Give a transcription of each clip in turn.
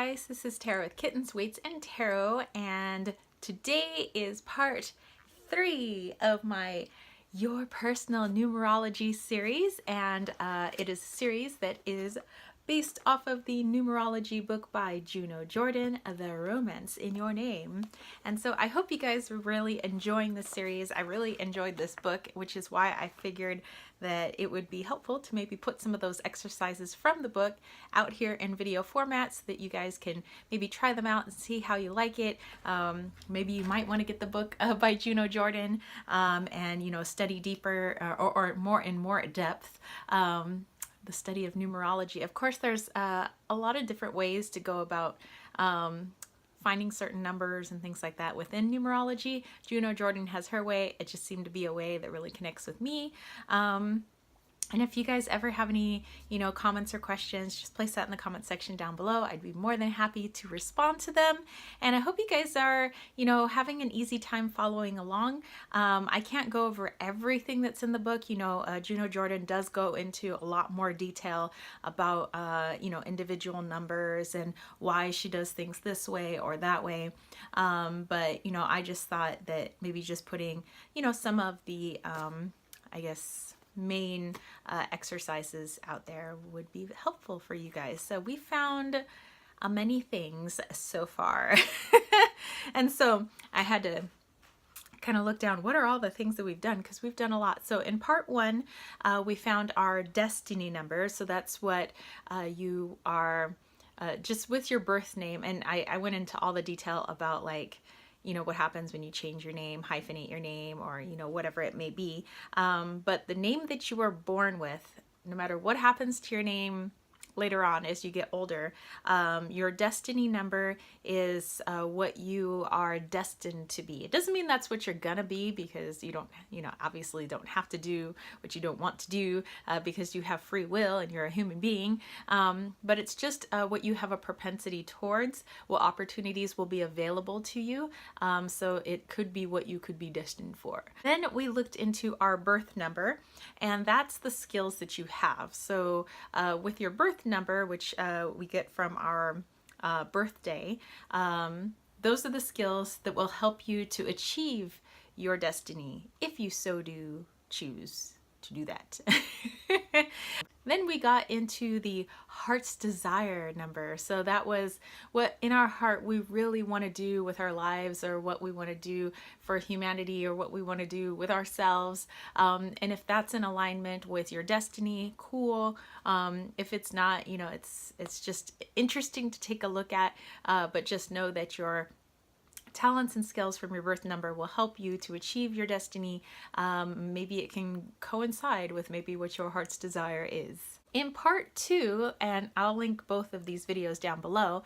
guys, this is Tarot with Kittens, Weights, and Tarot, and today is part 3 of my Your Personal Numerology series, and it is a series that is based off of the numerology book by Juno Jordan, The Romance in Your Name. And so I hope you guys are really enjoying this series. I really enjoyed this book, which is why I figured that it would be helpful to maybe put some of those exercises from the book out here in video format so that you guys can maybe try them out and see how you like it. Maybe you might want to get the book by Juno Jordan and, you know, study deeper or more depth. The study of numerology. Of course, there's a lot of different ways to go about finding certain numbers and things like that within numerology. Juno Jordan has her way. It just seemed to be a way that really connects with me. And if you guys ever have any, comments or questions, just place that in the comment section down below. I'd be more than happy to respond to them. And I hope you guys are, having an easy time following along. I can't go over everything that's in the book. Juno Jordan does go into a lot more detail about, individual numbers and why she does things this way or that way. But, I just thought that maybe just putting, some of the, main exercises out there would be helpful for you guys. So we found many things so far. And so I had to kind of look down what are all the things that we've done, because we've done a lot. So in part 1 we found our destiny number. So that's what you are just with your birth name, and I went into all the detail about what happens when you change your name, hyphenate your name, or, whatever it may be. But the name that you were born with, no matter what happens to your name later on as you get older, your destiny number is what you are destined to be. It doesn't mean that's what you're gonna be, because you don't, obviously don't have to do what you don't want to do because you have free will and you're a human being. But it's just what you have a propensity towards, what opportunities will be available to you. So it could be what you could be destined for. Then we looked into our birth number, and that's the skills that you have. So with your birth number, which we get from our birthday, those are the skills that will help you to achieve your destiny, if you so do choose to do that. Then we got into the heart's desire number. So that was what in our heart we really want to do with our lives, or what we want to do for humanity, or what we want to do with ourselves. And if that's in alignment with your destiny, cool. If it's not, it's just interesting to take a look at, but just know that your talents and skills from your birth number will help you to achieve your destiny. Maybe it can coincide with maybe what your heart's desire is. In part 2, and I'll link both of these videos down below,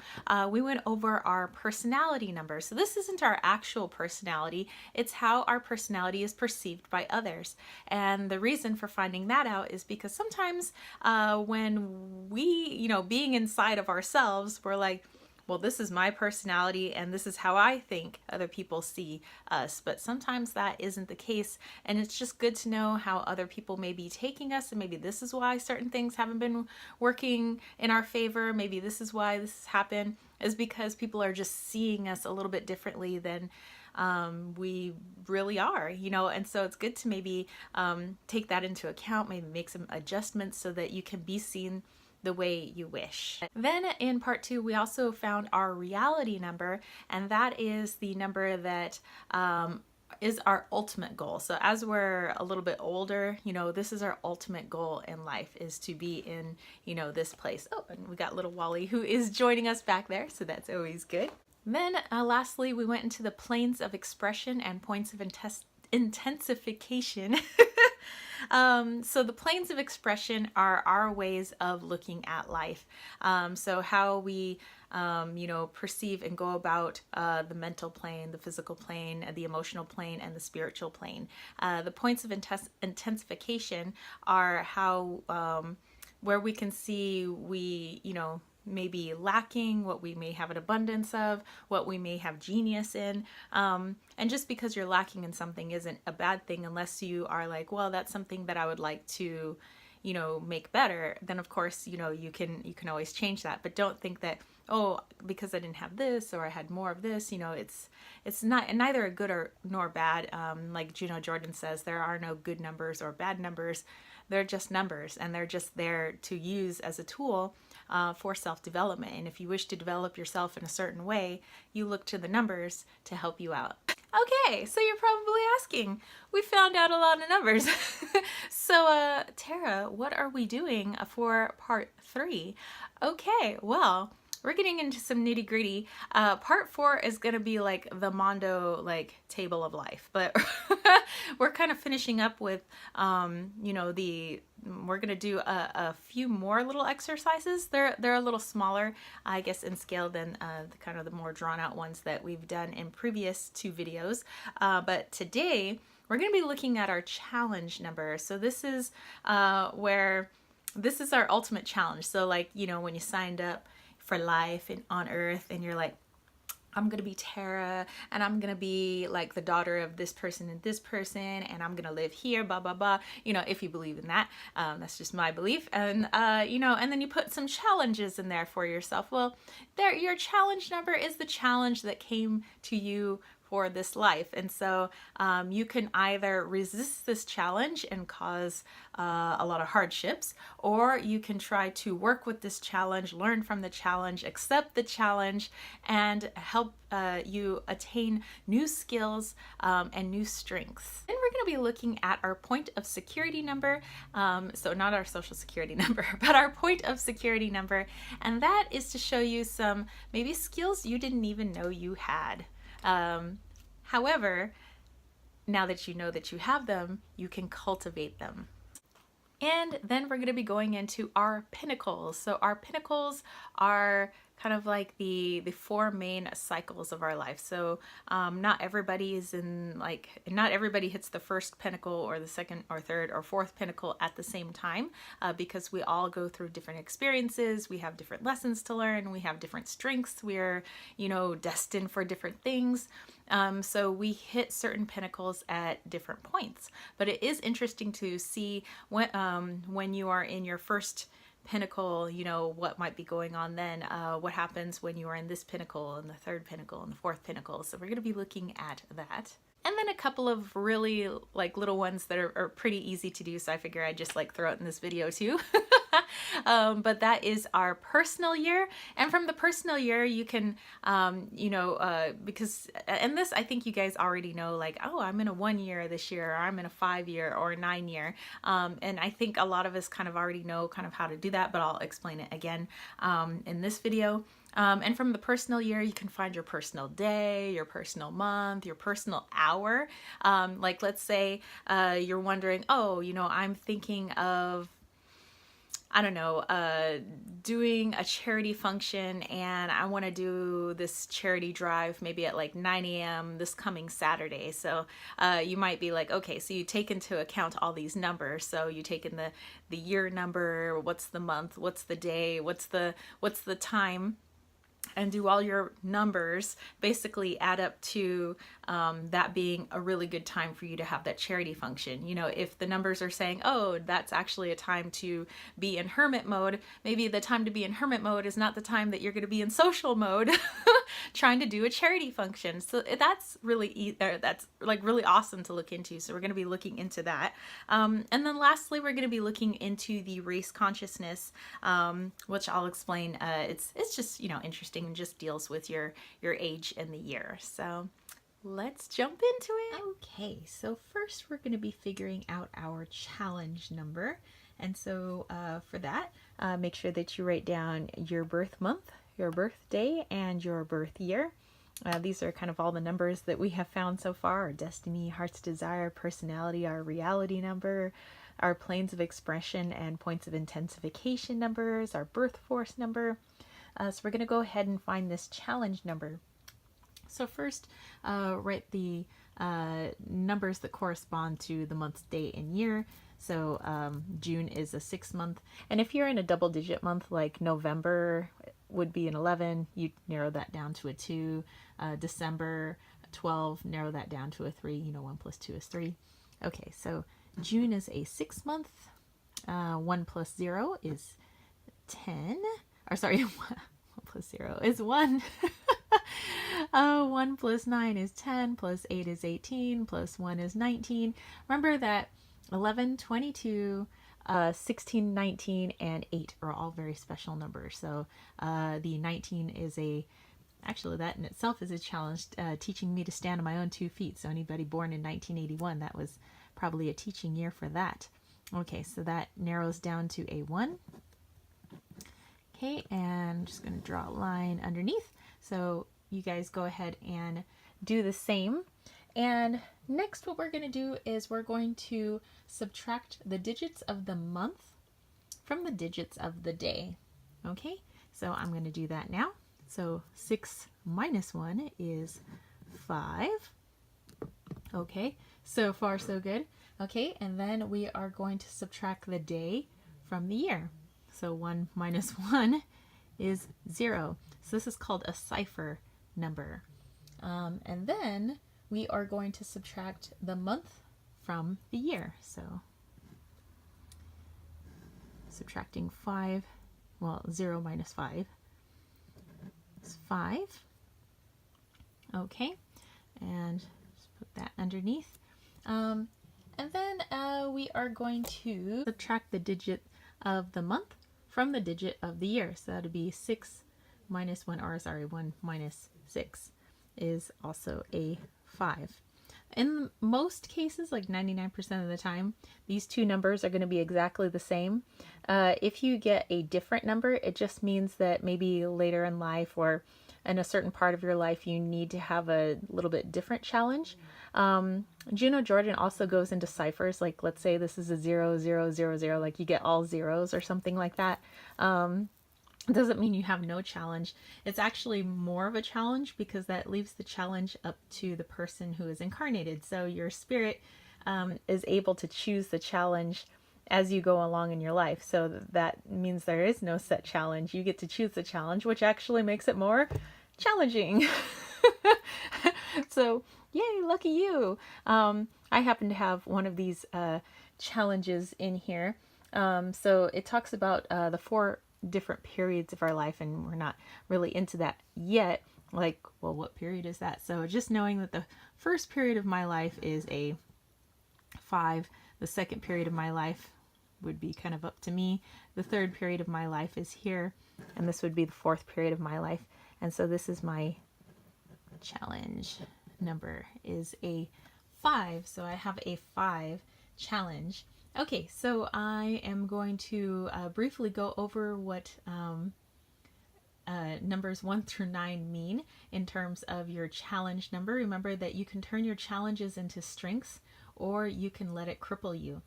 we went over our personality number. So this isn't our actual personality, it's how our personality is perceived by others. And the reason for finding that out is because sometimes when we, being inside of ourselves, we're like, well, this is my personality and this is how I think other people see us. But sometimes that isn't the case. And it's just good to know how other people may be taking us. And maybe this is why certain things haven't been working in our favor. Maybe this is why this has happened, is because people are just seeing us a little bit differently than we really are, and so it's good to maybe take that into account, maybe make some adjustments so that you can be seen the way you wish. Then in part 2, we also found our reality number, and that is the number that is our ultimate goal. So as we're a little bit older, this is our ultimate goal in life, is to be in, this place. Oh, and we got little Wally who is joining us back there, so that's always good. Then lastly, we went into the planes of expression and points of intensification. So the planes of expression are our ways of looking at life. So how we, perceive and go about the mental plane, the physical plane, the emotional plane, and the spiritual plane. The points of intensification are how, where we can see we, maybe lacking, what we may have an abundance of, what we may have genius in. And just because you're lacking in something isn't a bad thing, unless you are like, well, that's something that I would like to, make better. Then of course, you can always change that. But don't think that oh, because I didn't have this or I had more of this, you know, it's not neither a good or nor bad. Like Juno Jordan says, there are no good numbers or bad numbers. They're just numbers, and they're just there to use as a tool for self-development. And if you wish to develop yourself in a certain way, you look to the numbers to help you out. Okay, so you're probably asking, we found out a lot of numbers. So Tara, what are we doing for part 3? Okay, well, we're getting into some nitty gritty. Part 4 is gonna be like the Mondo like table of life, but we're kind of finishing up with, you know, we're gonna do a few more little exercises. They're a little smaller, I guess, in scale than the kind of the more drawn out ones that we've done in previous 2 videos. But today we're gonna be looking at our challenge number. So this is where this is our ultimate challenge. So like, you know, when you signed up for life and on earth and you're like, I'm gonna be Tara and I'm gonna be like the daughter of this person and this person and I'm gonna live here, blah blah blah, you know, if you believe in that. That's just my belief. And you know, and then you put some challenges in there for yourself. Well, there, your challenge number is the challenge that came to you for this life. And so you can either resist this challenge and cause a lot of hardships, or you can try to work with this challenge, learn from the challenge, accept the challenge, and help you attain new skills and new strengths. And we're going to be looking at our point of security number. So not our social security number, but our point of security number. And that is to show you some maybe skills you didn't even know you had. However, now that you know that you have them, you can cultivate them. And then we're going to be going into our pinnacles. So our pinnacles are kind of like the 4 main cycles of our life. So not everybody is in like, not everybody hits the first pinnacle or the second or third or fourth pinnacle at the same time, because we all go through different experiences. We have different lessons to learn. We have different strengths. We're, you know, destined for different things. So we hit certain pinnacles at different points. But it is interesting to see when you are in your first pinnacle, you know, what might be going on then, what happens when you are in this pinnacle and the third pinnacle and the fourth pinnacle. So we're going to be looking at that. And then a couple of really like little ones that are pretty easy to do. So I figure I'd just like throw it in this video too. But that is our personal year. And from the personal year, you can, you know, because, and this, I think you guys already know, like, oh, I'm in a 1 year this year, or I'm in a 5 year or a 9 year. And I think a lot of us kind of already know kind of how to do that, but I'll explain it again in this video. And from the personal year, you can find your personal day, your personal month, your personal hour. Like, let's say you're wondering, oh, you know, I'm thinking of, I don't know, doing a charity function, and I want to do this charity drive maybe at like 9 a.m. this coming Saturday. So you might be like, okay, so you take into account all these numbers. So you take in the year number, what's the month, what's the day, what's the time, and do all your numbers basically add up to that being a really good time for you to have that charity function. You know, if the numbers are saying, oh, that's actually a time to be in hermit mode, maybe the time to be in hermit mode is not the time that you're going to be in social mode trying to do a charity function. So that's really, that's like really awesome to look into. So we're going to be looking into that. And then lastly, we're going to be looking into the race consciousness, which I'll explain. It's just, you know, interesting and just deals with your age and the year. So let's jump into it. Okay, so first we're going to be figuring out our challenge number. And so for that, make sure that you write down your birth month, your birthday, and your birth year. These are kind of all the numbers that we have found so far: our destiny, heart's desire, personality, our reality number, our planes of expression and points of intensification numbers, our birth force number. So we're going to go ahead and find this challenge number. So first, write the numbers that correspond to the month's day and year. So June is a 6 month. And if you're in a double digit month, like November would be an 11, you narrow that down to a 2. December, 12, narrow that down to a 3. You know, 1 plus 2 is 3. Okay, so June is a 6 month. 1 plus 0 is 10. Or sorry, 1 plus 0 is 1. 1 plus 9 is 10, plus 8 is 18, plus 1 is 19. Remember that 11, 22, 16, 19, and 8 are all very special numbers. So the 19 is actually that in itself is a challenge, teaching me to stand on my own 2 feet. So anybody born in 1981, that was probably a teaching year for that. Okay, so that narrows down to a 1. Okay, and I'm just going to draw a line underneath. So you guys go ahead and do the same. And next what we're going to do is we're going to subtract the digits of the month from the digits of the day. Okay, so I'm going to do that now. So 6 minus 1 is 5. Okay, so far so good. Okay, and then we are going to subtract the day from the year. So 1 minus 1 is 0. So this is called a cipher number. And then we are going to subtract the month from the year. So subtracting 0 minus 5 is 5. Okay, and just put that underneath. And then we are going to subtract the digit of the month from the digit of the year. So that would be 6 minus 1, or sorry, 1 minus 6 is also a 5. In most cases, like 99% of the time, these two numbers are going to be exactly the same. If you get a different number, it just means that maybe later in life or in a certain part of your life, you need to have a little bit different challenge. Juno Jordan also goes into ciphers, like let's say this is a 0, 0, 0, 0, like you get all zeros or something like that. It doesn't mean you have no challenge. It's actually more of a challenge because that leaves the challenge up to the person who is incarnated. So your spirit is able to choose the challenge as you go along in your life. So that means there is no set challenge. You get to choose the challenge, which actually makes it more challenging. So yay, lucky you. I happen to have one of these challenges in here. So it talks about the 4 different periods of our life, and we're not really into that yet. Like, well, what period is that? So just knowing that the first period of my life is a 5, the second period of my life would be kind of up to me. The third period of my life is here, and this would be the 4th period of my life. And so this is my challenge number, is a 5. So I have a 5 challenge. Okay, so I am going to briefly go over what numbers 1 through 9 mean in terms of your challenge number. Remember that you can turn your challenges into strengths, or you can let it cripple you.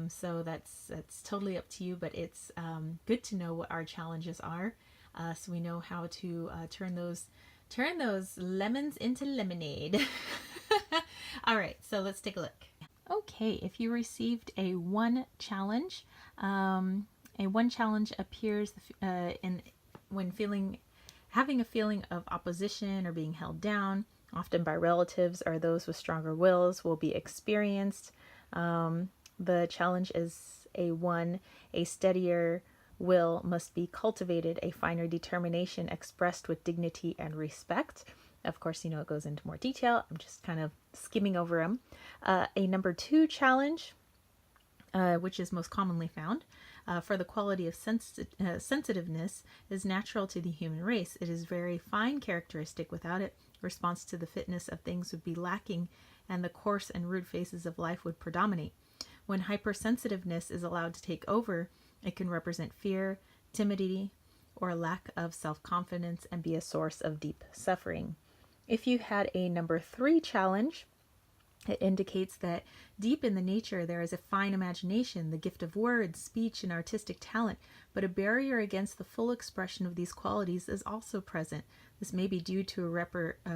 So that's totally up to you, but it's good to know what our challenges are, so we know how to turn those lemons into lemonade. All right, so let's take a look. Okay, if you received a 1 challenge, a 1 challenge appears when having a feeling of opposition or being held down, often by relatives or those with stronger wills, will be experienced. The challenge is a 1. A steadier will must be cultivated, a finer determination expressed with dignity and respect. Of course, it goes into more detail. I'm just kind of skimming over them. A number 2 challenge, which is most commonly found, for the quality of sensitiveness is natural to the human race. It is very fine characteristic. Without it, response to the fitness of things would be lacking, and the coarse and rude phases of life would predominate. When hypersensitiveness is allowed to take over, it can represent fear, timidity, or a lack of self-confidence and be a source of deep suffering. If you had a number 3 challenge, it indicates that deep in the nature there is a fine imagination, the gift of words, speech, and artistic talent, but a barrier against the full expression of these qualities is also present. This may be due to a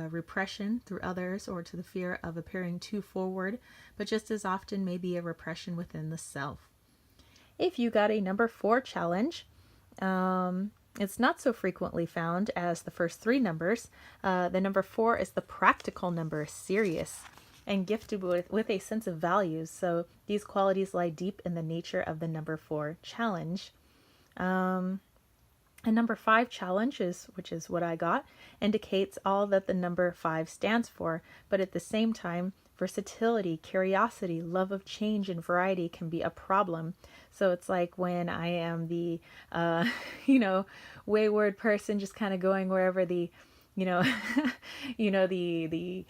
repression through others or to the fear of appearing too forward, but just as often may be a repression within the self. If you got a number 4 challenge, it's not so frequently found as the first 3 numbers. The number 4 is the practical number, serious, and gifted with a sense of values. So these qualities lie deep in the nature of the number 4 challenge. A number 5 challenge which is what I got, indicates all that the number 5 stands for, but at the same time, versatility, curiosity, love of change, and variety can be a problem. So it's like when I am the, you know, wayward person, just kind of going wherever the, you know, the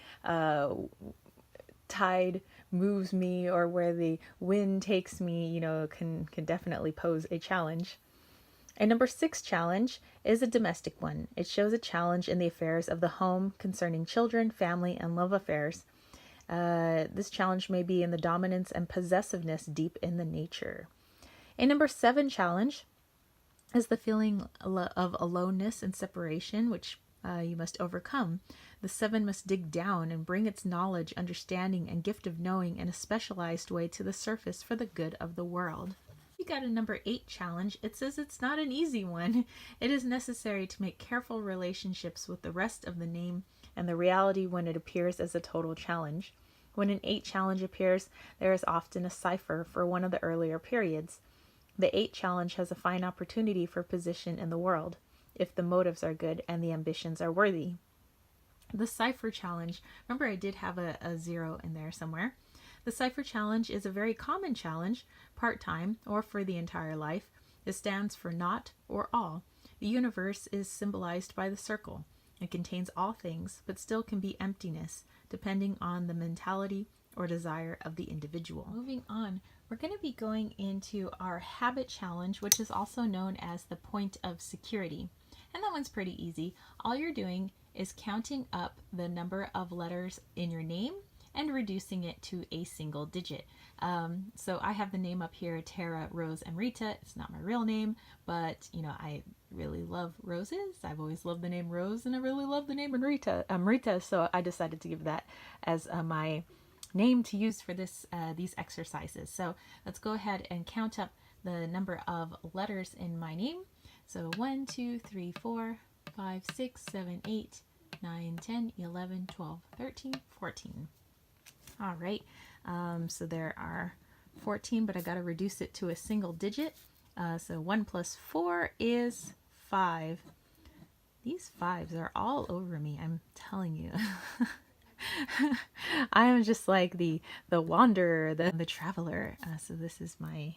tide moves me, or where the wind takes me, can definitely pose a challenge. A number 6 challenge is a domestic one. It shows a challenge in the affairs of the home concerning children, family, and love affairs. This challenge may be in the dominance and possessiveness deep in the nature. A number 7 challenge is the feeling of aloneness and separation, which you must overcome. The 7 must dig down and bring its knowledge, understanding, and gift of knowing in a specialized way to the surface for the good of the world. You got a number 8 challenge. It says it's not an easy one. It is necessary to make careful relationships with the rest of the name and the reality when it appears as a total challenge. When an 8 challenge appears, there is often a cipher for one of the earlier periods. The 8 challenge has a fine opportunity for position in the world, if the motives are good and the ambitions are worthy. The cipher challenge, remember I did have a 0 in there somewhere. The cipher challenge is a very common challenge, part-time or for the entire life. It stands for not or all. The universe is symbolized by the circle. It contains all things, but still can be emptiness, depending on the mentality or desire of the individual. Moving on, we're going to be going into our habit challenge, which is also known as the point of security. And that one's pretty easy. All you're doing is counting up the number of letters in your name and reducing it to a single digit. So I have the name up here, Tara, Rose, and Rita. It's not my real name, but I really love roses. I've always loved the name Rose, and I really love the name Rita. So I decided to give that as my name to use for these exercises. So let's go ahead and count up the number of letters in my name. So 1, 2, 3, 4, 5, 6, 7, 8, 9, 10, 11, 12, 13, 14. All right, so there are 14, but I got to reduce it to a single digit. So 1 plus 4 is 5. These 5s are all over me, I'm telling you. I am just like the wanderer, the traveler. So this is my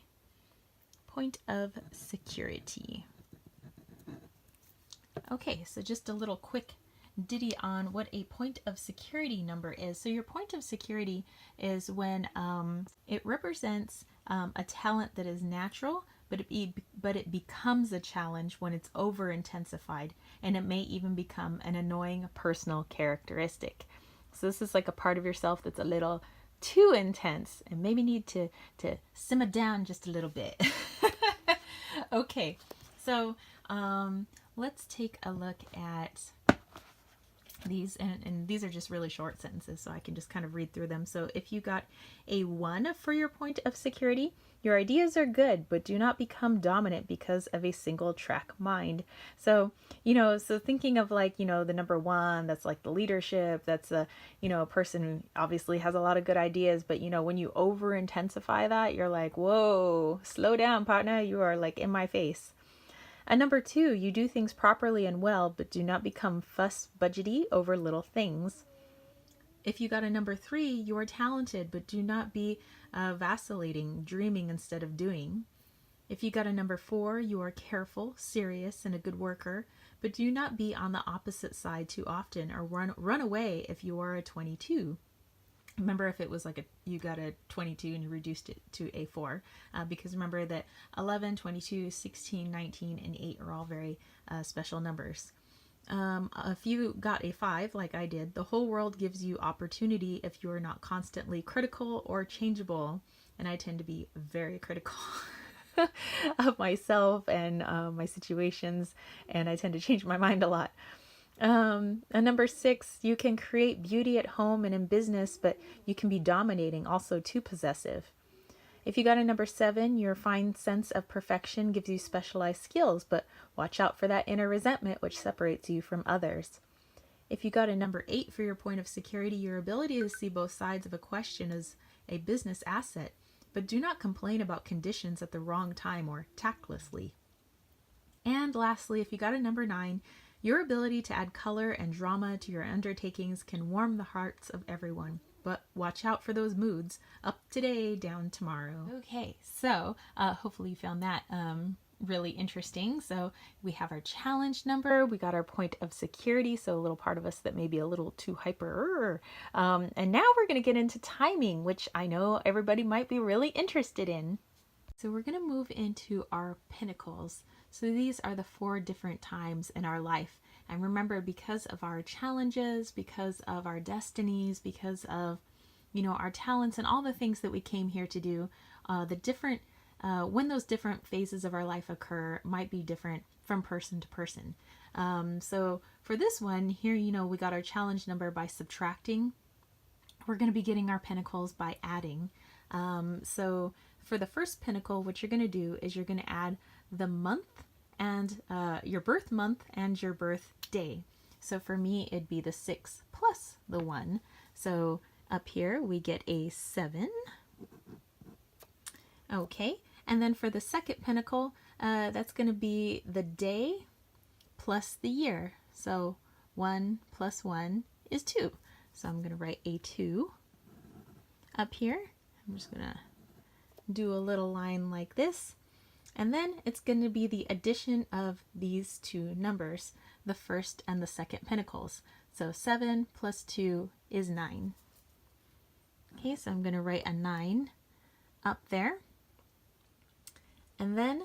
point of security. Okay, so just a little quick ditty on what a point of security number is. So your point of security is when it represents a talent that is natural, but it becomes a challenge when it's over intensified, and it may even become an annoying personal characteristic. So this is like a part of yourself that's a little too intense and maybe need to simmer down just a little bit. Okay, so let's take a look at these, and these are just really short sentences, so I can just kind of read through them. So if you got a 1 for your point of security, your ideas are good, but do not become dominant because of a single track mind. So, so thinking of like, the number 1, that's like the leadership, that's a person who obviously has a lot of good ideas, but when you over intensify that, you're like, whoa, slow down, partner, you are like in my face. A number 2, you do things properly and well, but do not become budgety over little things. If you got a number 3, you are talented, but do not be vacillating, dreaming instead of doing. If you got a number 4, you are careful, serious, and a good worker, but do not be on the opposite side too often, or run away if you are a 22. Remember, if it was like you got a 22 and you reduced it to a 4, because remember that 11, 22, 16, 19, and 8 are all very special numbers. If you got a 5, like I did, the whole world gives you opportunity if you are not constantly critical or changeable. And I tend to be very critical of myself and my situations, and I tend to change my mind a lot. A number 6, you can create beauty at home and in business, but you can be dominating, also too possessive. If you got a number 7, your fine sense of perfection gives you specialized skills, but watch out for that inner resentment which separates you from others. If you got a number 8 for your point of security, your ability to see both sides of a question is a business asset, but do not complain about conditions at the wrong time or tactlessly. And lastly, if you got a number 9, your ability to add color and drama to your undertakings can warm the hearts of everyone. But watch out for those moods. Up today, down tomorrow. Okay, so hopefully you found that really interesting. So we have our challenge number. We got our point of security. So a little part of us that may be a little too hyper. And now we're going to get into timing, which I know everybody might be really interested in. So we're going to move into our pinnacles. So these are the 4 different times in our life. And remember, because of our challenges, because of our destinies, because of, our talents and all the things that we came here to do, when those different phases of our life occur might be different from person to person. So for this one here, we got our challenge number by subtracting. We're going to be getting our pinnacles by adding. So for the first pinnacle, what you're going to do is you're going to add the month and your birth month and your birth day. So for me, it'd be the 6 plus the 1. So up here we get a 7. Okay, and then for the second pinnacle, that's going to be the day plus the year. So 1 plus 1 is 2. So I'm going to write a 2 up here. I'm just going to do a little line like this. And then it's going to be the addition of these 2 numbers, the first and the second pinnacles. So 7 plus 2 is 9. Okay, so I'm going to write a 9 up there. And then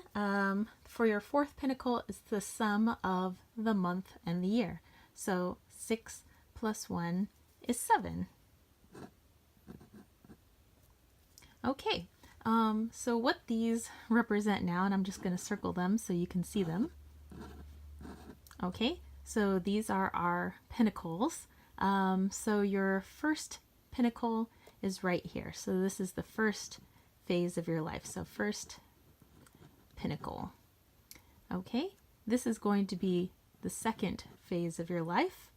for your fourth pinnacle is the sum of the month and the year. So 6 plus 1 is 7. Okay. So what these represent now, and I'm just going to circle them so you can see them. Okay, so these are our pinnacles. So your first pinnacle is right here. So this is the first phase of your life. So first pinnacle. Okay, this is going to be the second phase of your life.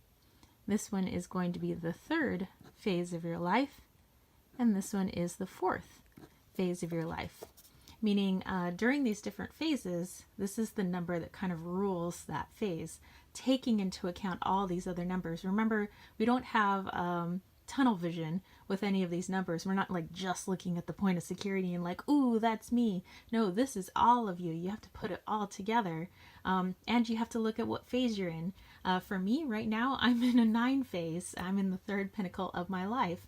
This one is going to be the third phase of your life. And this one is the fourth phase of your life, meaning during these different phases, this is the number that kind of rules that phase, taking into account all these other numbers. Remember, we don't have tunnel vision with any of these numbers. We're not like just looking at the point of security and like, ooh, that's me. No, this is all of you. You have to put it all together, and you have to look at what phase you're in. For me right now, I'm in a 9 phase. I'm in the third pinnacle of my life.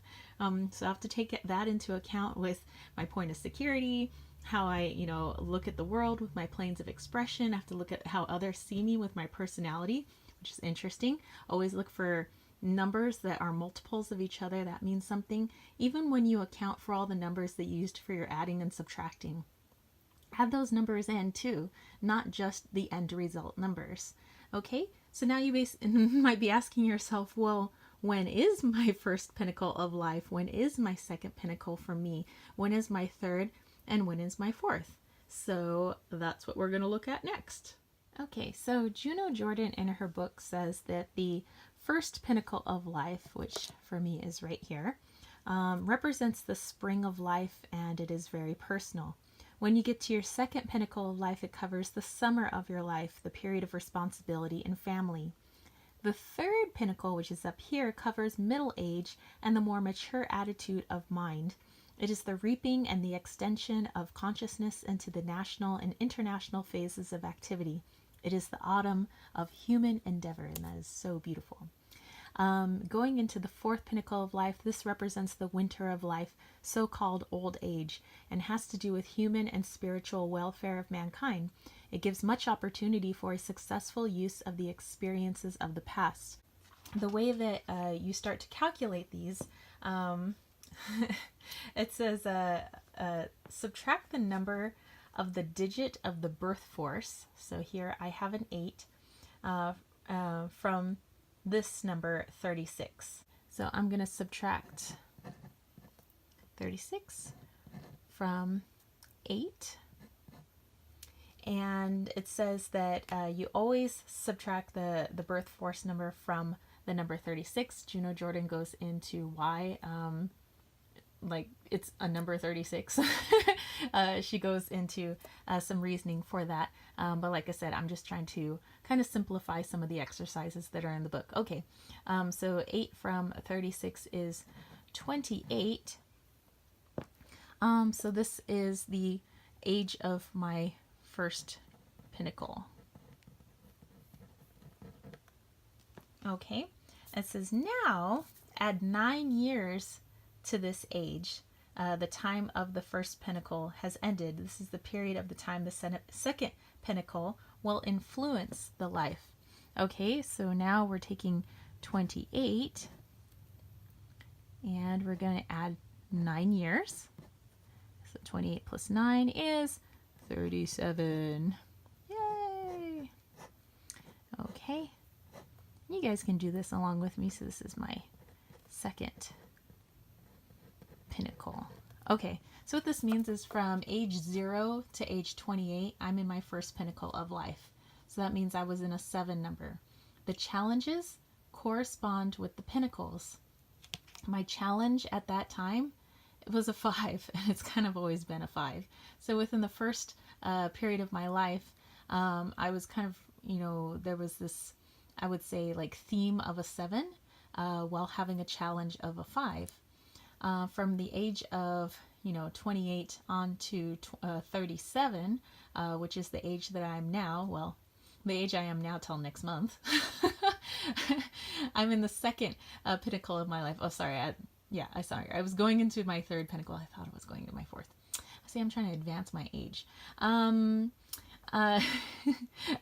So I have to take that into account with my point of security, how I, look at the world with my planes of expression. I have to look at how others see me with my personality, which is interesting. Always look for numbers that are multiples of each other. That means something. Even when you account for all the numbers that you used for your adding and subtracting, add those numbers in too, not just the end result numbers. Okay, so now you might be asking yourself, well, when is my first pinnacle of life? When is my second pinnacle for me? When is my third? And when is my fourth? So that's what we're going to look at next. Okay, so Juno Jordan in her book says that the first pinnacle of life, which for me is right here, represents the spring of life, and it is very personal. When you get to your second pinnacle of life, it covers the summer of your life, the period of responsibility and family. The third pinnacle, which is up here, covers middle age and the more mature attitude of mind. It is the reaping and the extension of consciousness into the national and international phases of activity. It is the autumn of human endeavor, and that is so beautiful. Going into the fourth pinnacle of life, this represents the winter of life, so-called old age, and has to do with human and spiritual welfare of mankind. It gives much opportunity for a successful use of the experiences of the past. The way that you start to calculate these, it says subtract the number of the digit of the birth force. So here I have an 8 from this number 36. So I'm going to subtract 36 from 8. And it says that you always subtract the birth force number from the number 36. Juno Jordan goes into why like it's a number 36. she goes into some reasoning for that. But like I said, I'm just trying to kind of simplify some of the exercises that are in the book. Okay, so 8 from 36 is 28. So this is the age of my first pinnacle. Okay, it says now add 9 years to this age. The time of the first pinnacle has ended. This is the period of the time the second pinnacle will influence the life. Okay, so now we're taking 28 and we're going to add 9 years. So 28 plus 9 is 37. Yay! Okay. You guys can do this along with me. So this is my second pinnacle. Okay, so what this means is from age 0 to age 28, I'm in my first pinnacle of life. So that means I was in a 7 number. The challenges correspond with the pinnacles. My challenge at that time, it was a 5, and it's kind of always been a 5. So within the first period of my life, I was kind of, there was this, I would say, like theme of a 7 while having a challenge of a 5. From the age of 28 on to 37, which is the age that I'm now, well, the age I am now till next month. I'm in the second pinnacle of my life. Oh, sorry. I was going into my third pinnacle. I thought I was going into my fourth. See, I'm trying to advance my age.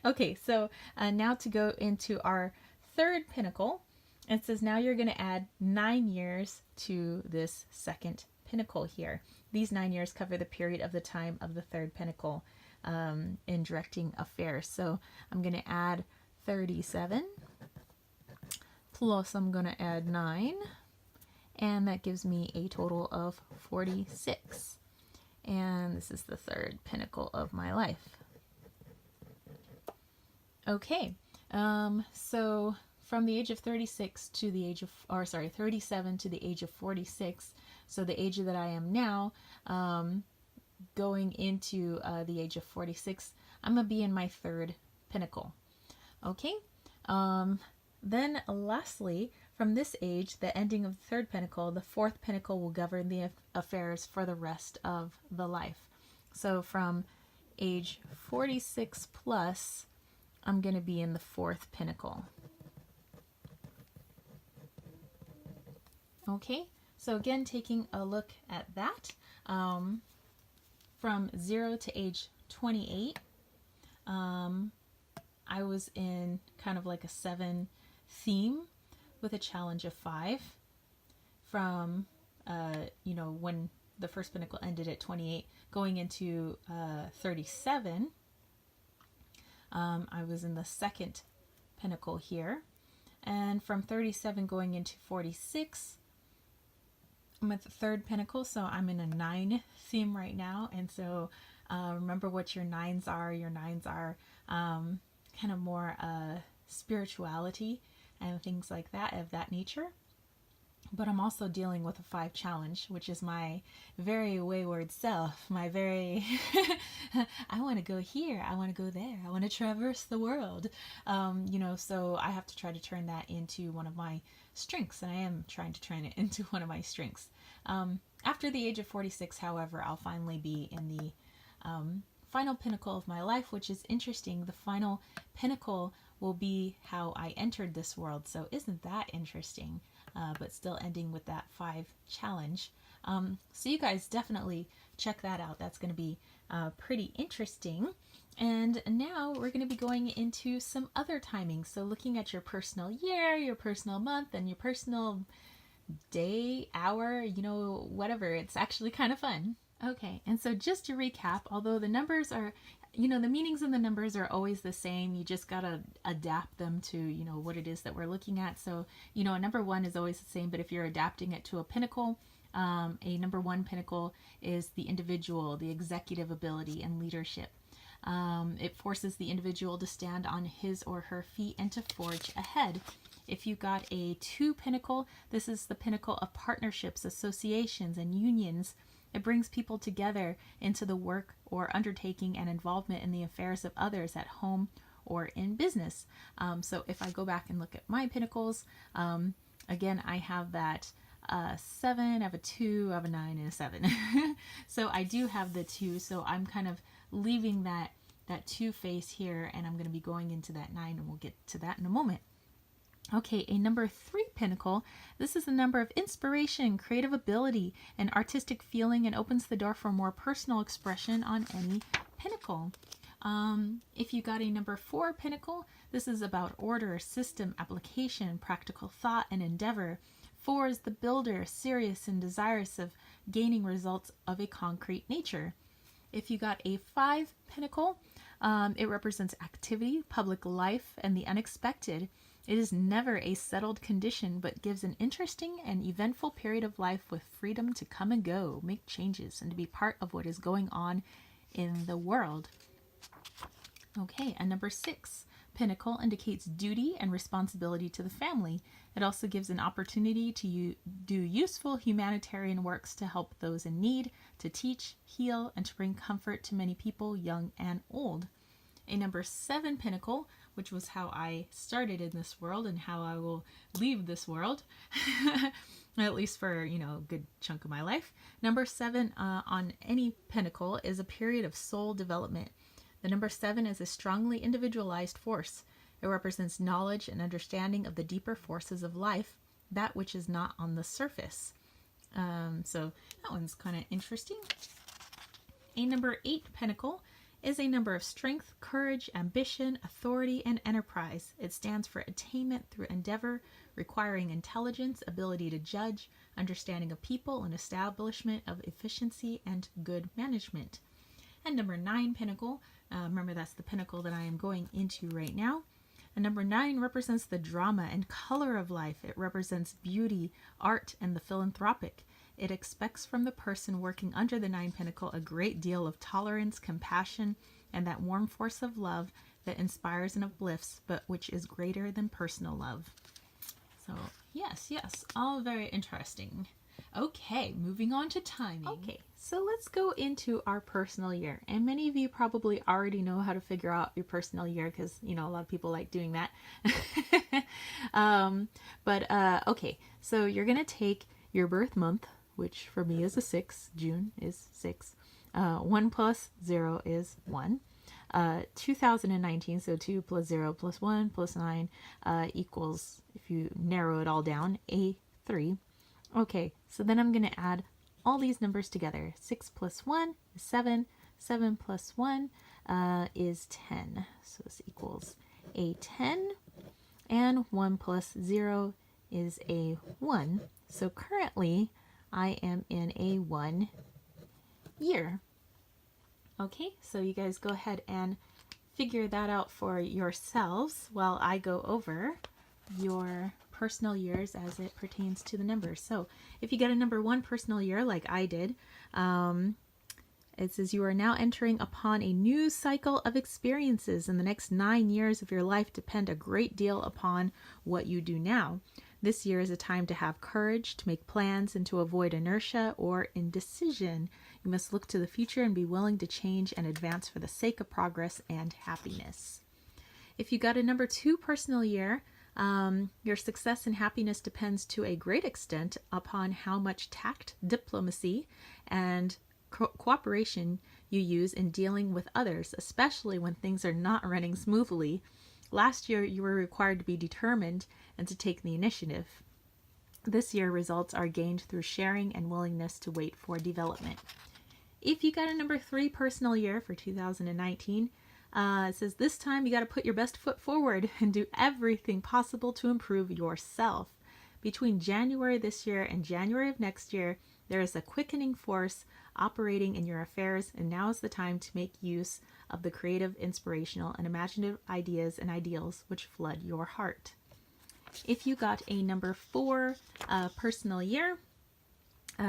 Okay, so now to go into our third pinnacle. It says now you're going to add 9 years to this second pinnacle here. These 9 years cover the period of the time of the third pinnacle in directing affairs. So I'm going to add 37 plus I'm going to add 9, and that gives me a total of 46. And this is the third pinnacle of my life. Okay, so from the age of 36 to the age of, 37 to the age of 46, so the age that I am now, going into the age of 46, I'm going to be in my third pinnacle. Okay, then lastly, from this age, the ending of the third pinnacle, the fourth pinnacle will govern the affairs for the rest of the life. So from age 46 plus, I'm going to be in the fourth pinnacle. Okay, so again, taking a look at that, from 0 to age 28, I was in kind of like a 7 theme with a challenge of 5. From, when the first pinnacle ended at 28, going into 37, I was in the second pinnacle here. And from 37 going into 46, I'm at the third pinnacle, so I'm in a 9 theme right now. And so remember what your 9s are. Your 9s are kind of more spirituality and things like that, of that nature. But I'm also dealing with a 5 challenge, which is my very wayward self, my very, I want to go here, I want to go there, I want to traverse the world. So I have to try to turn that into one of my strengths, and I am trying to turn it into one of my strengths. After the age of 46, however, I'll finally be in the final pinnacle of my life, which is interesting. The final pinnacle will be how I entered this world. So isn't that interesting? But still ending with that 5 challenge. So you guys definitely check that out. That's going to be pretty interesting. And now we're going to be going into some other timings. So looking at your personal year, your personal month, and your personal day, hour, whatever. It's actually kind of fun. Okay, and so just to recap, although the numbers are, the meanings of the numbers are always the same, you just got to adapt them to, what it is that we're looking at. So, a number 1 is always the same, but if you're adapting it to a pinnacle, a number 1 pinnacle is the individual, the executive ability and leadership. It forces the individual to stand on his or her feet and to forge ahead. If you got a 2 pinnacle, this is the pinnacle of partnerships, associations, and unions. It brings people together into the work or undertaking and involvement in the affairs of others at home or in business. So if I go back and look at my pinnacles, again, I have that 7, I have a 2, I have a 9, and a 7. So I do have the 2, so I'm kind of leaving that 2 face here, and I'm going to be going into that 9, and we'll get to that in a moment. Okay, a number 3 pinnacle. This is the number of inspiration, creative ability, and artistic feeling, and opens the door for more personal expression on any pinnacle. If you got a number 4 pinnacle, this is about order, system, application, practical thought, and endeavor. 4 is the builder, serious and desirous of gaining results of a concrete nature. If you got a 5 pinnacle, it represents activity, public life, and the unexpected. It is never a settled condition, but gives an interesting and eventful period of life with freedom to come and go, make changes, and to be part of what is going on in the world. Okay, and number 6 pinnacle indicates duty and responsibility to the family. It also gives an opportunity to do useful humanitarian works to help those in need, to teach, heal, and to bring comfort to many people, young and old. A number 7 pinnacle, which was how I started in this world and how I will leave this world, at least for, a good chunk of my life. Number 7 on any pinnacle is a period of soul development. The number 7 is a strongly individualized force. It represents knowledge and understanding of the deeper forces of life, that which is not on the surface. So that one's kind of interesting. A number 8 pinnacle is a number of strength, courage, ambition, authority, and enterprise. It stands for attainment through endeavor, requiring intelligence, ability to judge, understanding of people, and establishment of efficiency and good management. And number 9 pinnacle, remember that's the pinnacle that I am going into right now. And number 9 represents the drama and color of life. It represents beauty, art, and the philanthropic. It expects from the person working under the 9 pinnacle a great deal of tolerance, compassion, and that warm force of love that inspires and uplifts, but which is greater than personal love. So yes, all very interesting. Okay, moving on to timing. Okay, so let's go into our personal year. And many of you probably already know how to figure out your personal year because, a lot of people like doing that. Okay, so you're going to take your birth month, which for me is a 6. June is 6. 1 plus 0 is 1. 2019, so 2 plus 0 plus 1 plus 9 equals, if you narrow it all down, a 3. Okay, so then I'm going to add all these numbers together. 6 plus 1 is 7. 7 plus 1 is 10. So this equals a 10. And 1 plus 0 is a 1. So currently, I am in a 1 year. Okay, so you guys go ahead and figure that out for yourselves while I go over your personal years as it pertains to the numbers. So if you get a number 1 personal year like I did, it says you are now entering upon a new cycle of experiences, and the next 9 years of your life depend a great deal upon what you do now. This year is a time to have courage, to make plans, and to avoid inertia or indecision. You must look to the future and be willing to change and advance for the sake of progress and happiness. If you got a number 2 personal year, your success and happiness depends to a great extent upon how much tact, diplomacy, and cooperation you use in dealing with others, especially when things are not running smoothly. Last year, you were required to be determined and to take the initiative. This year, results are gained through sharing and willingness to wait for development. If you got a number 3 personal year for 2019, it says this time you got to put your best foot forward and do everything possible to improve yourself. Between January this year and January of next year, there is a quickening force operating in your affairs, and now is the time to make use of the creative, inspirational, and imaginative ideas and ideals which flood your heart. If you got a number 4 personal year,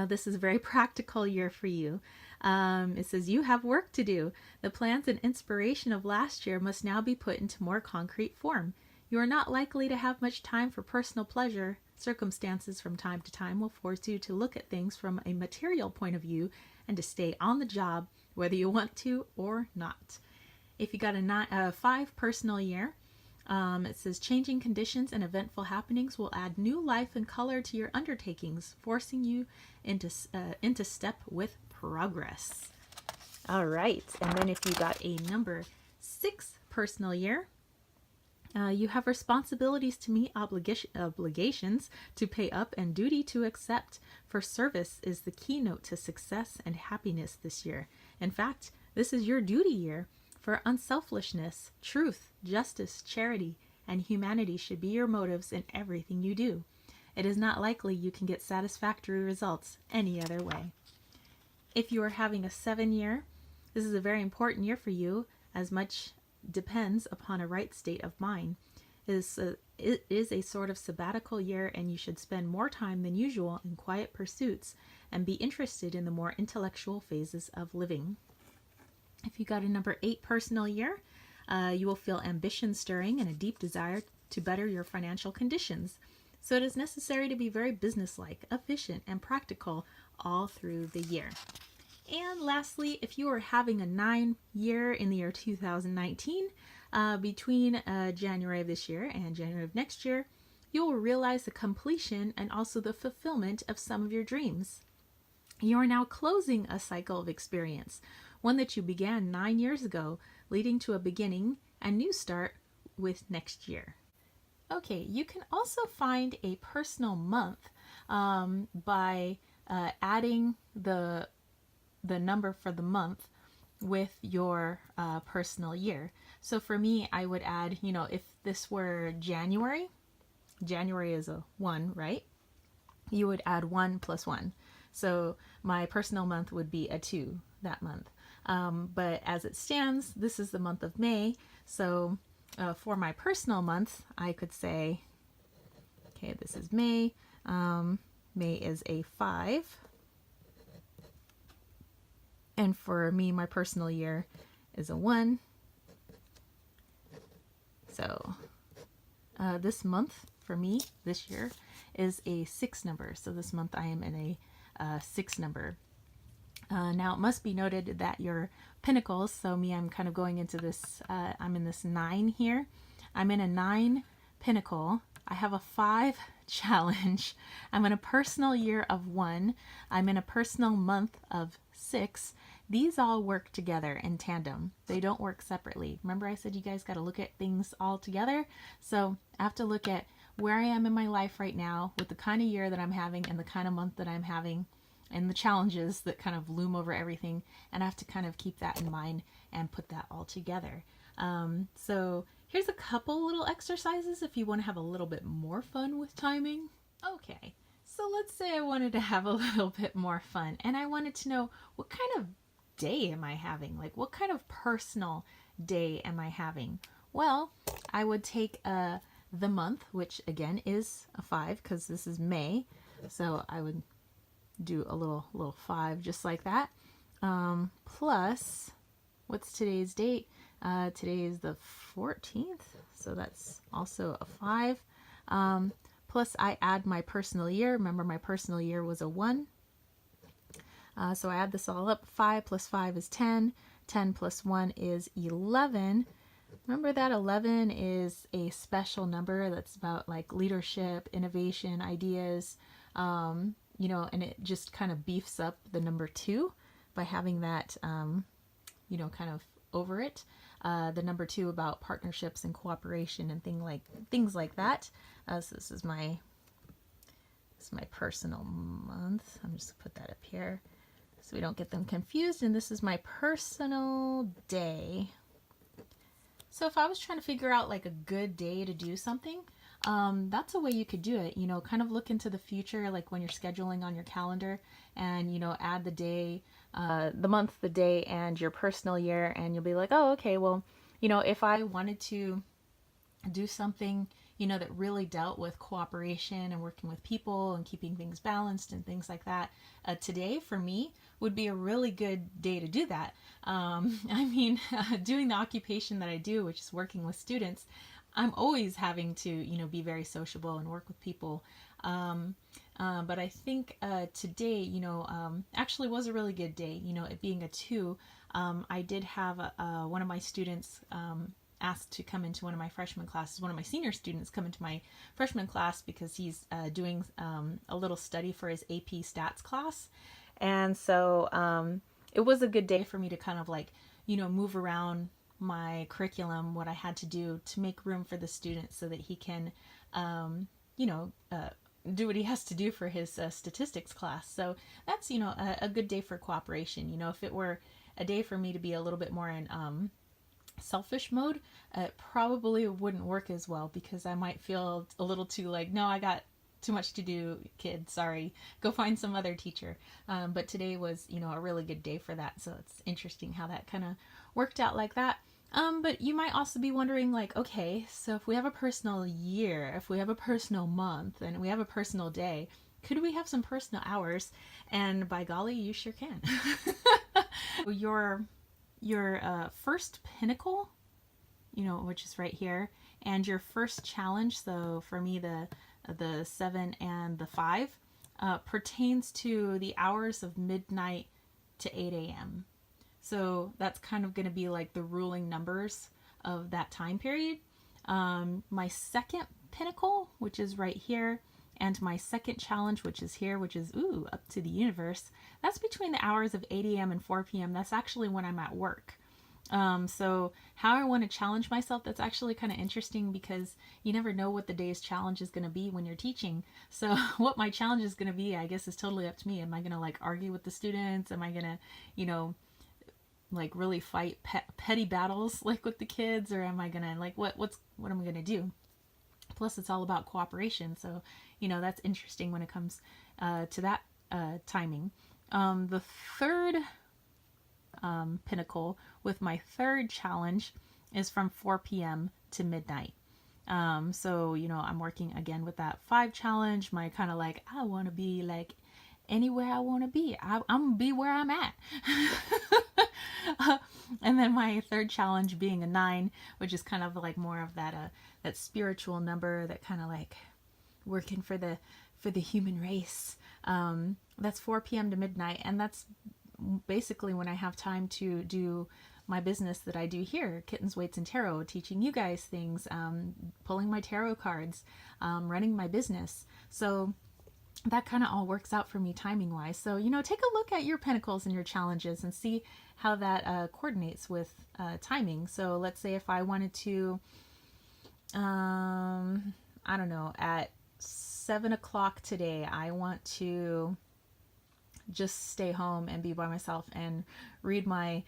this is a very practical year for you. It says you have work to do. The plans and inspiration of last year must now be put into more concrete form. You are not likely to have much time for personal pleasure. Circumstances from time to time will force you to look at things from a material point of view and to stay on the job, whether you want to or not. If you got a 5 personal year, it says changing conditions and eventful happenings will add new life and color to your undertakings, forcing you into step with progress. All right, and then if you got a number 6 personal year, you have responsibilities to meet, obligations to pay up, and duty to accept. For service is the keynote to success and happiness this year. In fact, this is your duty year. For unselfishness, truth, justice, charity, and humanity should be your motives in everything you do. It is not likely you can get satisfactory results any other way. If you are having a 7 year, this is a very important year for you, as much depends upon a right state of mind. It is a sort of sabbatical year, and you should spend more time than usual in quiet pursuits and be interested in the more intellectual phases of living. If you got a number 8 personal year, you will feel ambition stirring and a deep desire to better your financial conditions. So it is necessary to be very businesslike, efficient, and practical all through the year. And lastly, if you are having a 9 year in the year 2019, between January of this year and January of next year, you will realize the completion and also the fulfillment of some of your dreams. You are now closing a cycle of experience, one that you began 9 years ago, leading to a beginning and new start with next year. Okay, you can also find a personal month by adding the number for the month with your personal year. So for me, I would add, if this were January is a 1, right? You would add 1 plus 1. So my personal month would be a 2 that month. But as it stands, this is the month of May. So for my personal month, I could say, okay, this is May. May is a 5. And for me, my personal year is a 1. So this month for me this year is a 6 number. So this month I am in a 6 number. Now it must be noted that your pinnacles, so me, I'm kind of going into this, I'm in this 9 here. I'm in a 9 pinnacle. I have a 5 challenge. I'm in a personal year of 1. I'm in a personal month of 6. These all work together in tandem. They don't work separately. Remember I said you guys got to look at things all together? So I have to look at where I am in my life right now with the kind of year that I'm having and the kind of month that I'm having and the challenges that kind of loom over everything. And I have to kind of keep that in mind and put that all together. So here's a couple little exercises if you want to have a little bit more fun with timing. Okay, so let's say I wanted to have a little bit more fun and I wanted to know what kind of day am I having? Like what kind of personal day am I having? Well, I would take the month, which again is a 5 because this is May. So I would do a little 5 just like that. Plus, what's today's date? Today is the 14th, so that's also a 5. Plus I add my personal year. Remember my personal year was a 1. So I add this all up. 5 plus 5 is 10. 10 plus 1 is 11. Remember that 11 is a special number that's about like leadership, innovation, ideas, and it just kind of beefs up the number 2 by having that, kind of over it. The number 2 about partnerships and cooperation and things like that. So this is my personal month. I'm just gonna put that up here so we don't get them confused. And this is my personal day. So if I was trying to figure out like a good day to do something, that's a way you could do it. Kind of look into the future, like when you're scheduling on your calendar and, add the day, the month, the day, and your personal year. And you'll be like, oh, okay, well, if I wanted to do something, that really dealt with cooperation and working with people and keeping things balanced and things like that, today for me would be a really good day to do that. Doing the occupation that I do, which is working with students, I'm always having to, you know, be very sociable and work with people. But I think today, you know, actually was a really good day. You know, it being a 2, I did have one of my students asked to come into one of my freshman classes. One of my senior students come into my freshman class because he's doing a little study for his AP Stats class. And so it was a good day for me to kind of like, you know, move around my curriculum, what I had to do to make room for the student so that he can, you know, do what he has to do for his statistics class. So that's, you know, a good day for cooperation. You know, if it were a day for me to be a little bit more in selfish mode, it probably wouldn't work as well, because I might feel a little too like, no, I got too much to do, kid, sorry, go find some other teacher. But today was, you know, a really good day for that. So it's interesting how that kind of worked out like that. But you might also be wondering, like, okay, so if we have a personal year, if we have a personal month, and we have a personal day, could we have some personal hours? And by golly, you sure can. Your first pinnacle, you know, which is right here, and your first challenge, so for me the 7 and the 5, pertains to the hours of midnight to 8 a.m. So that's kind of going to be like the ruling numbers of that time period. My second pinnacle, which is right here, and my second challenge, which is here, which is, ooh, up to the universe, that's between the hours of 8 a.m. and 4 p.m. That's actually when I'm at work. So how I want to challenge myself, that's actually kind of interesting, because you never know what the day's challenge is going to be when you're teaching. So what my challenge is going to be, I guess, is totally up to me. Am I going to like argue with the students? Am I going to, you know, like really fight petty battles like with the kids, or am I going to like, what am I going to do? Plus it's all about cooperation. So, you know, that's interesting when it comes to that timing. The third pinnacle with my third challenge is from 4 p.m. to midnight. So, you know, I'm working again with that 5 challenge, my kind of like, I want to be like anywhere I want to be. I'm going to be where I'm at. And then my third challenge being a 9, which is kind of like more of that that spiritual number, that kind of like working for the human race. That's 4 p.m. to midnight, and that's basically when I have time to do my business that I do here, Kittens, Weights, and Tarot, teaching you guys things, pulling my tarot cards, running my business. So that kind of all works out for me timing wise. So, you know, take a look at your pinnacles and your challenges and see how that coordinates with timing. So let's say if I wanted to, I don't know, at 7 o'clock today, I want to just stay home and be by myself and read my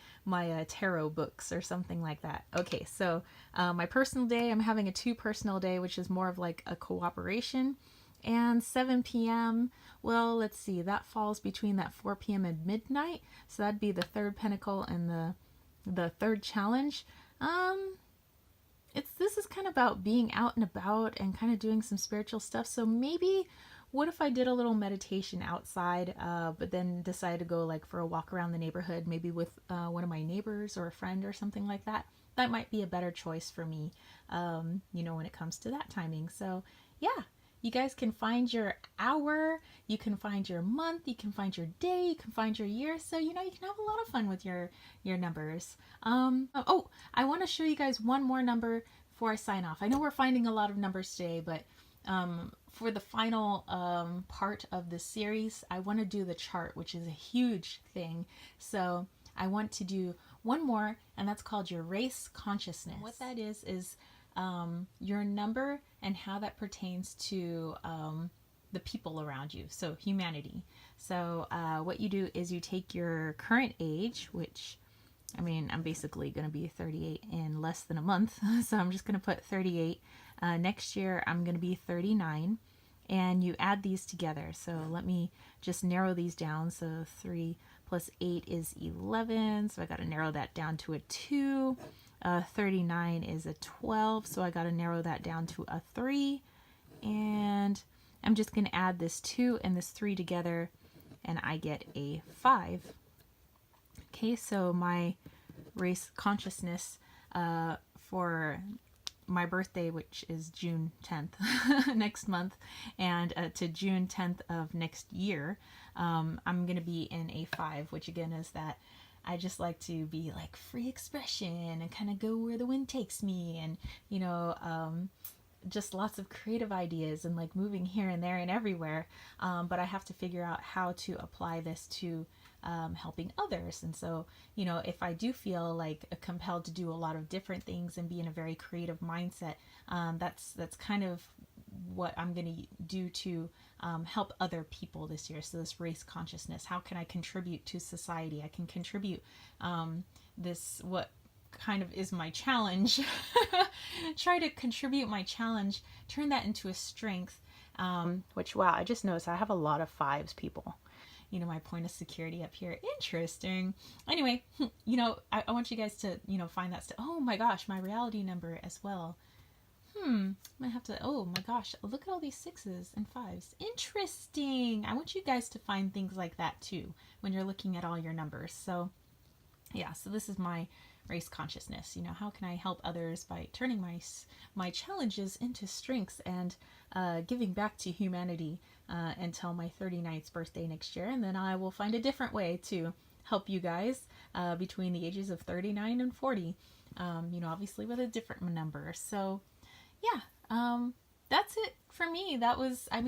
tarot books or something like that. Okay, so my personal day, I'm having a 2 personal day, which is more of like a cooperation. And 7 p.m., well, let's see, that falls between that 4 p.m. and midnight. So that'd be the third pinnacle and the third challenge. This is kind of about being out and about and kind of doing some spiritual stuff. So maybe what if I did a little meditation outside, but then decided to go like for a walk around the neighborhood, maybe with one of my neighbors or a friend or something like that. That might be a better choice for me, you know, when it comes to that timing. So yeah. You guys can find your hour, you can find your month, you can find your day, you can find your year. So, you know, you can have a lot of fun with your numbers. Oh, I want to show you guys one more number before I sign off. I know we're finding a lot of numbers today, but for the final part of this series, I want to do the chart, which is a huge thing. So I want to do one more, and that's called your race consciousness. What that is your number and how that pertains to the people around you, so humanity. So what you do is you take your current age, which, I mean, I'm basically going to be 38 in less than a month, so I'm just going to put 38. Next year, I'm going to be 39, and you add these together. So let me just narrow these down. So 3 plus 8 is 11, so I got to narrow that down to a 2. 39 is a 12, so I got to narrow that down to a 3, and I'm just going to add this 2 and this 3 together, and I get a 5. Okay, so my race consciousness for my birthday, which is June 10th next month, and to June 10th of next year, I'm going to be in a 5, which again is that I just like to be like free expression and kind of go where the wind takes me, and just lots of creative ideas and like moving here and there and everywhere. But I have to figure out how to apply this to helping others. And so, if I do feel like compelled to do a lot of different things and be in a very creative mindset, that's kind of what I'm going to do to help other people this year. So this race consciousness, how can I contribute to society? I can contribute this, what kind of is my challenge, try to contribute my challenge, turn that into a strength, which, wow, I just noticed I have a lot of 5s, people. My point of security up here. Interesting. Anyway, I want you guys to, find that oh my gosh, my reality number as well. I have to, oh my gosh, look at all these 6s and 5s. Interesting. I want you guys to find things like that too when you're looking at all your numbers. So yeah, so this is my race consciousness. How can I help others by turning my challenges into strengths and giving back to humanity until my 39th birthday next year. And then I will find a different way to help you guys between the ages of 39 and 40, obviously with a different number. So yeah, that's it for me. That was, I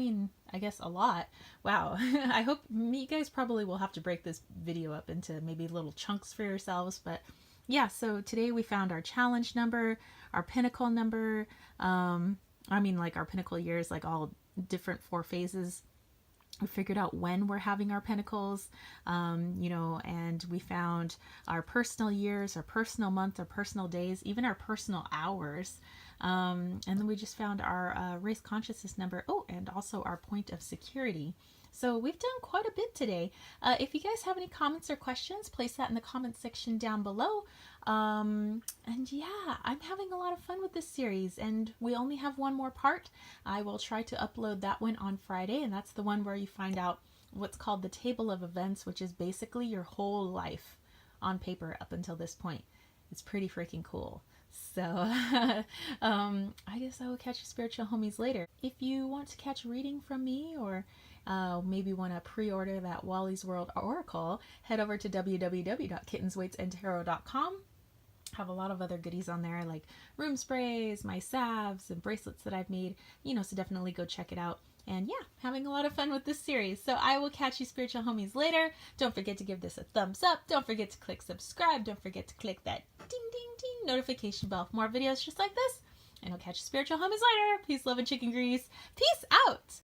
guess a lot. Wow. I hope you guys probably will have to break this video up into maybe little chunks for yourselves, but yeah, so today we found our challenge number, our pinnacle number, like our pinnacle years, like all different 4 phases. We figured out when we're having our pinnacles, and we found our personal years, our personal months, our personal days, even our personal hours. And then we just found our race consciousness number. Oh, and also our point of security. So we've done quite a bit today. If you guys have any comments or questions, place that in the comment section down below. And yeah, I'm having a lot of fun with this series, and we only have one more part. I will try to upload that one on Friday, and that's the one where you find out what's called the table of events, which is basically your whole life on paper up until this point. It's pretty freaking cool. So I guess I will catch you spiritual homies later. If you want to catch a reading from me, or maybe want to pre-order that Wally's World Oracle, head over to www.kittensweightsandtarot.com. Have a lot of other goodies on there, like room sprays, my salves, and bracelets that I've made, so definitely go check it out. And yeah, having a lot of fun with this series. So I will catch you spiritual homies later. Don't forget to give this a thumbs up. Don't forget to click subscribe. Don't forget to click that ding ding ding notification bell for more videos just like this. And I'll catch you spiritual homies later. Peace, love, and chicken grease. Peace out.